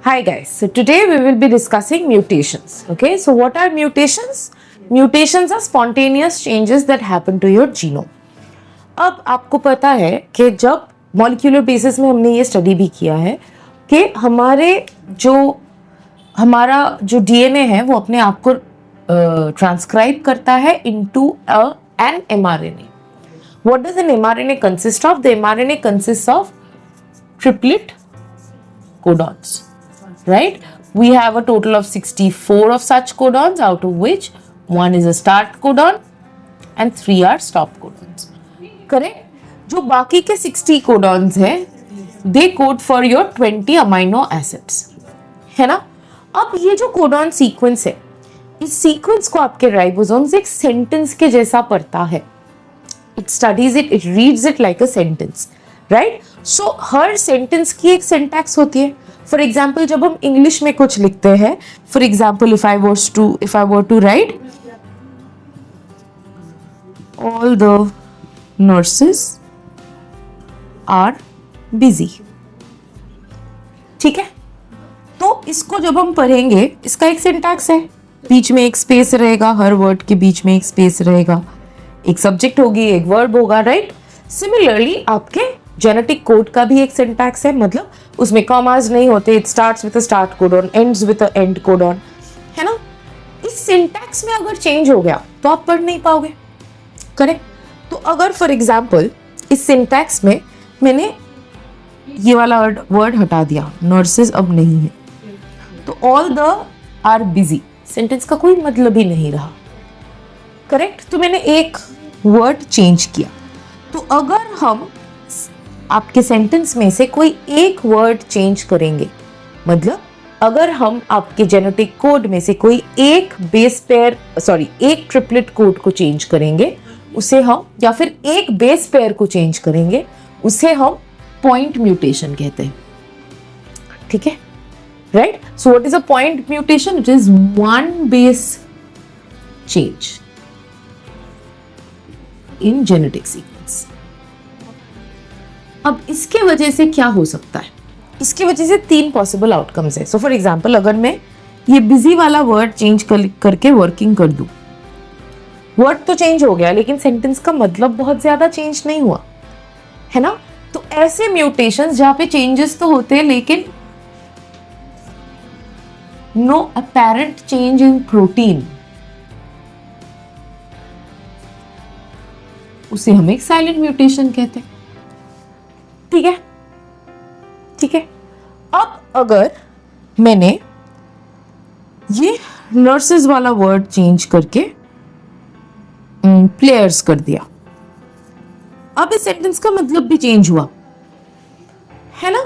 Hi guys, so today we will be discussing mutations. Okay, so what are mutations? Mutations are spontaneous changes that happen to your genome. अब आपको पता है कि जब molecular basis में हमने ये स्टडी भी किया है कि हमारा जो डीएनए है वो अपने आप को ट्रांसक्राइब करता है into an mRNA. What does an mRNA consist of? The mRNA consists of triplet codons, right? We have a total of 64 of such codons, out of which one is a start codon and 3 are stop codons. Correct? जो बाकी के 60 codons हैं, they code for your 20 amino acids, है ना? अब ये जो codon sequence है, इस sequence को आपके ribosomes एक sentence के जैसा पढ़ता है. It studies it, it reads it like a sentence, right? So her sentence की एक syntax होती है. For example, जब हम English में कुछ लिखते हैं, for example, if I were to write, all the nurses are busy. ठीक है? तो इसको जब हम पढ़ेंगे, इसका एक syntax है. बीच में एक स्पेस रहेगा, हर वर्ड के बीच में एक स्पेस रहेगा. एक सब्जेक्ट होगी, एक वर्ब होगा, राइट? सिमिलरली आपके जेनेटिक कोड का भी एक सिंटैक्स है, मतलब उसमें कॉमास नहीं होते. It starts with a start codon, ends with a and codon, है ना? इस सिंटैक्स में अगर चेंज हो गया तो आप पढ़ नहीं पाओगे. करेक्ट? तो अगर फॉर एग्जांपल इस सिंटैक्स में मैंने ये वाला वर्ड हटा दिया, नर्सेज अब नहीं है, तो all the are busy, sentence का कोई मतलब ही नहीं रहा. करेक्ट? तो मैंने एक वर्ड चेंज किया. तो अगर हम आपके सेंटेंस में से कोई एक वर्ड चेंज करेंगे, मतलब अगर हम आपके जेनेटिक कोड में से कोई एक एक ट्रिपलेट कोड को चेंज करेंगे, उसे हम, या फिर एक बेस पेयर को चेंज करेंगे, उसे हम पॉइंट म्यूटेशन कहते हैं. ठीक है? Right? So what is a point mutation? It is one base change in genetic sequence. अब इसके वजह से क्या हो सकता है? इसके वजह से 3 पॉसिबल आउटकम्स है. सो फॉर एग्जांपल, अगर मैं ये बिजी वाला वर्ड चेंज करके वर्किंग कर दूं, वर्ड तो चेंज हो गया लेकिन सेंटेंस का मतलब बहुत ज्यादा चेंज नहीं हुआ, है ना? तो ऐसे म्यूटेशंस जहां पे चेंजेस तो होते हैं लेकिन no apparent change in protein, उसे हम एक साइलेंट म्यूटेशन कहते हैं. ठीक है? ठीक है. अब अगर मैंने ये नर्सेज वाला वर्ड चेंज करके प्लेयर्स कर दिया, अब इस सेंटेंस का मतलब भी चेंज हुआ, है ना?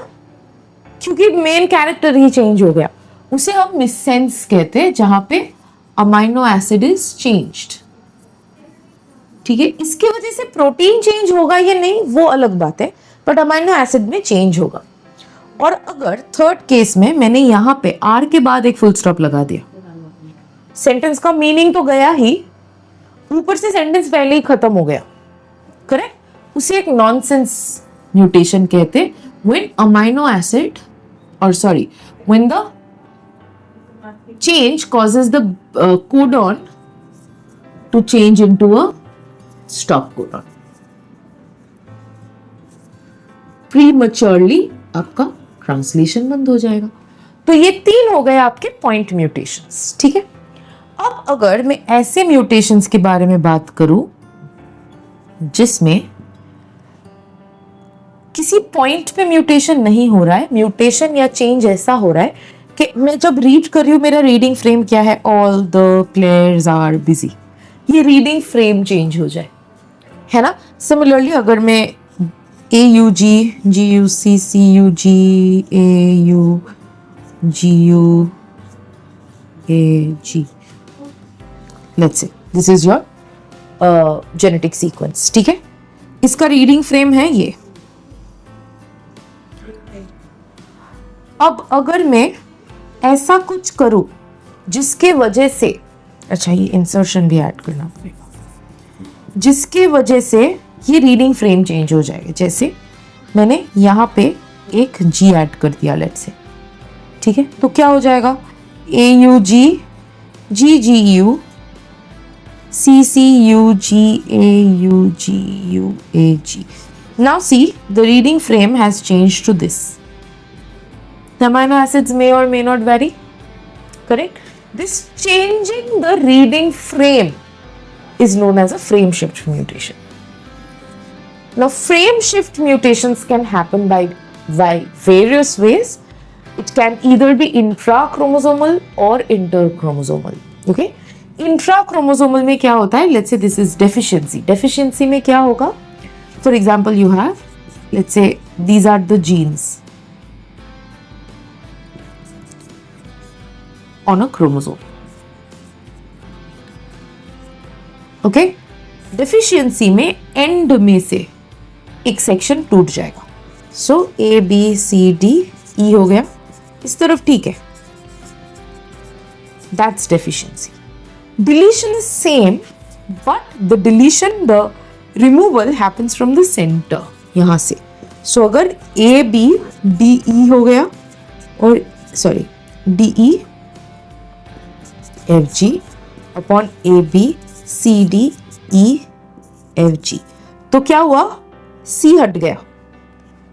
क्योंकि मेन कैरेक्टर ही चेंज हो गया. उसे हम मिससेंस कहते हैं, जहां पे अमाइनो एसिड इज चेंज्ड. ठीक है? इसके वजह से प्रोटीन चेंज होगा या नहीं वो अलग बात है, बट अमाइनो एसिड में चेंज होगा. और अगर थर्ड केस में मैंने यहाँ पे आर के बाद एक फुल स्टॉप लगा दिया, सेंटेंस का मीनिंग तो गया ही, ऊपर से सेंटेंस पहले ही खत्म हो गया. करेक्ट? उसे एक नॉनसेंस म्यूटेशन कहते हैं. When amino acid when the change causes the codon to change into a stop codon. Prematurely आपका ट्रांसलेशन बंद हो जाएगा. तो ये 3 हो गए आपके पॉइंट म्यूटेशंस. ठीक है? अब अगर मैं ऐसे म्यूटेशंस के बारे में बात करूं जिसमें किसी पॉइंट पे म्यूटेशन नहीं हो रहा है, म्यूटेशन या चेंज ऐसा हो रहा है कि मैं जब रीड कर रही हूं, मेरा रीडिंग फ्रेम क्या है? All the players are busy. ये रीडिंग फ्रेम चेंज हो जाए, है ना? सिमिलरली अगर मैं AUG GUC CUG AU GU AG, let's say this is your genetic sequence. ठीक है? इसका रीडिंग फ्रेम है ये. अब अगर मैं ऐसा कुछ करूं जिसके वजह से, अच्छा ये इंसर्शन भी ऐड करना पड़ेगा, जिसके वजह से ये रीडिंग फ्रेम चेंज हो जाएगा. जैसे मैंने यहाँ पे एक G ऐड कर दिया, लेट्स से, ठीक है, तो क्या हो जाएगा AUG GGU CCUG AUG UAG. Now see, the reading frame has changed to this. The amino acids may or may not vary, correct? This changing the reading frame is known as a frame shift mutation. Now, frame shift mutations can happen by various ways. It can either be intrachromosomal or interchromosomal. Okay? Intrachromosomal में क्या होता है? Let's say this is deficiency. Deficiency में क्या होगा? For example, you have, let's say these are the genes on a chromosome. Okay? Deficiency में end में से एक सेक्शन टूट जाएगा. So A B C D E हो गया, इस तरफ ठीक है. That's deficiency. Deletion is same, but the deletion, the removal happens from the center, यहाँ से. So अगर A B D E हो गया और sorry D E F G upon A B C D E F G, तो क्या हुआ? C हट गया,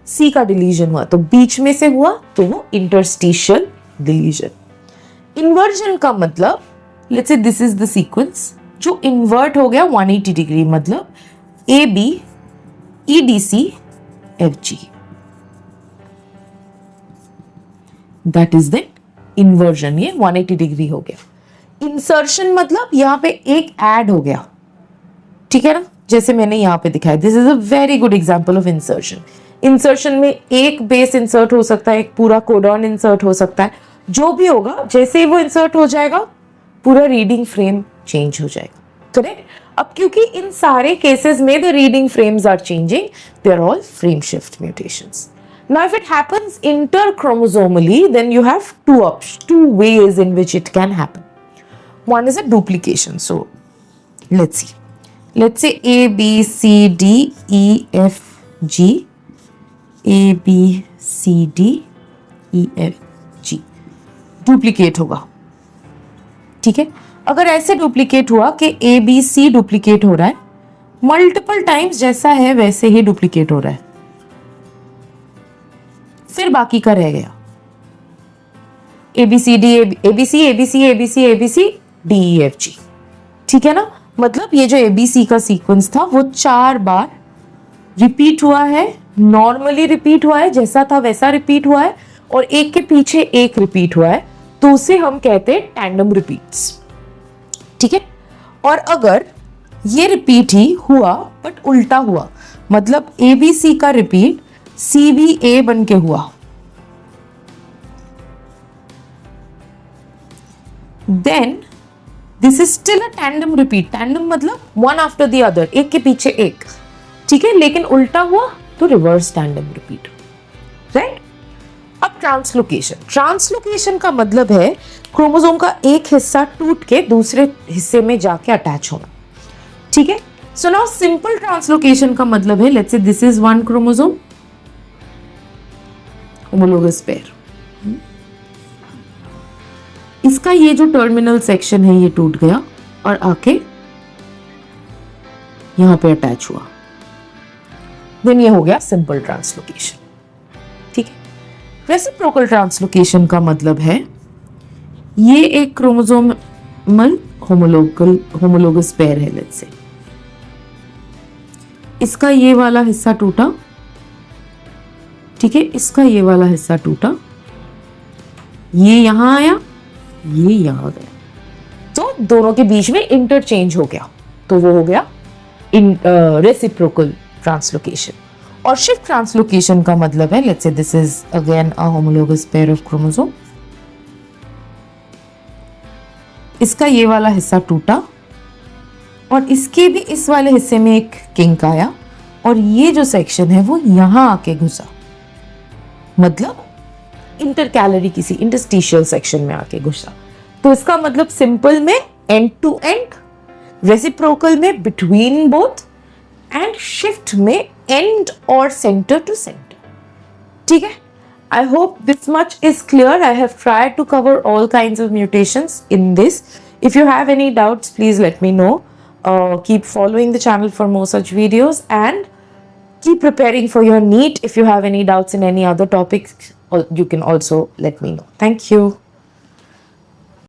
C का डिलीजन हुआ, तो बीच में से हुआ तो वो इंटरस्टिशियल डिलीजन. इन्वर्जन का मतलब, let's say this is the sequence जो इन्वर्ट हो गया 180 डिग्री, मतलब A B E D C F G, that is the inversion. ये 180 डिग्री हो गया. इंसर्शन मतलब यहां पे एक ऐड हो गया, ठीक है ना, जैसे मैंने यहां पे दिखाया. This is a very good example of insertion. Insertion में एक बेस इंसर्ट हो सकता है, एक पूरा कोडॉन इंसर्ट हो सकता है, जो भी होगा जैसे ही वो इंसर्ट हो जाएगा पूरा रीडिंग फ्रेम चेंज हो जाएगा. करेक्ट? अब क्योंकि इन सारे केसेस में the reading frames are changing, they are all frame shift mutations. Now if it happens interchromosomally, then you have two ways in which it can happen. One is a duplication. So let's see. Let's say A, B, C, D, E, F, G. A, B, C, D, E, F, G. Duplicate होगा. ठीक है, अगर ऐसे duplicate हुआ कि A, B, C duplicate हो रहा है मल्टीपल टाइम्स, जैसा है वैसे ही डुप्लीकेट हो रहा है, फिर बाकी का रह गया ABCD ABC ABC ABC ABC D E F G. ठीक है ना, मतलब ये जो ABC का सीक्वेंस था वो 4 बार रिपीट हुआ है, नॉर्मली रिपीट हुआ है, जैसा था वैसा रिपीट हुआ है, और एक के पीछे एक रिपीट हुआ है, तो उसे हम कहते हैं टैंडम रिपीट्स. ठीक है, और अगर ये रिपीट ही हुआ बट उल्टा हुआ, मतलब ABC का रिपीट CBA बन के हुआ, then this is still a tandem repeat. Tandem मतलब वन आफ्टर द अदर, एक के पीछे एक. ठीक है, लेकिन उल्टा हुआ तो रिवर्स टैंडम रिपीट. राइट? अब ट्रांसलोकेशन. ट्रांसलोकेशन का मतलब है क्रोमोसोम का एक हिस्सा टूट के दूसरे हिस्से में जाके अटैच होना. ठीक है, सो नाउ सिंपल ट्रांसलोकेशन का मतलब है, let's say this is one chromosome, homologous pair. इसका ये जो टर्मिनल सेक्शन है ये टूट गया और आके यहां पे अटैच हुआ, देन ये हो गया सिंपल ट्रांसलोकेशन. ठीक है, रेसिप्रोकल ट्रांसलोकेशन का मतलब है ये एक क्रोमोसोमल होमोलोगस पेयर है, लेट्स से इसका ये वाला हिस्सा टूटा. ठीक है, इसका ये वाला हिस्सा टूटा, ये यहां आया, ये यहां गया, तो दोनों के बीच में इंटरचेंज हो गया, तो वो हो गया रेसिप्रोकल ट्रांसलोकेशन. और शिफ्ट ट्रांसलोकेशन का मतलब है, let's say this is again a homologous pair of chromosome, इसका ये वाला हिस्सा टूटा और इसके भी इस वाले हिस्से में एक किंक आया, और ये जो सेक्शन है वो यहां आके घुसा, मतलब इंटरकैलरी किसी इंटरस्टिशियल सेक्शन में आके घुसा. तो इसका मतलब सिंपल में एंड टू एंड, रेसिप्रोकल में बिटवीन बोथ, एंड शिफ्ट में एंड और सेंटर टू सेंटर. ठीक है, I hope this much is clear. I have tried to cover all kinds of mutations in this. If you have any doubts, please let me know. Keep following the channel for more such videos, and keep preparing for your NEET. If you have any doubts in any other topics, you can also let me know. Thank you.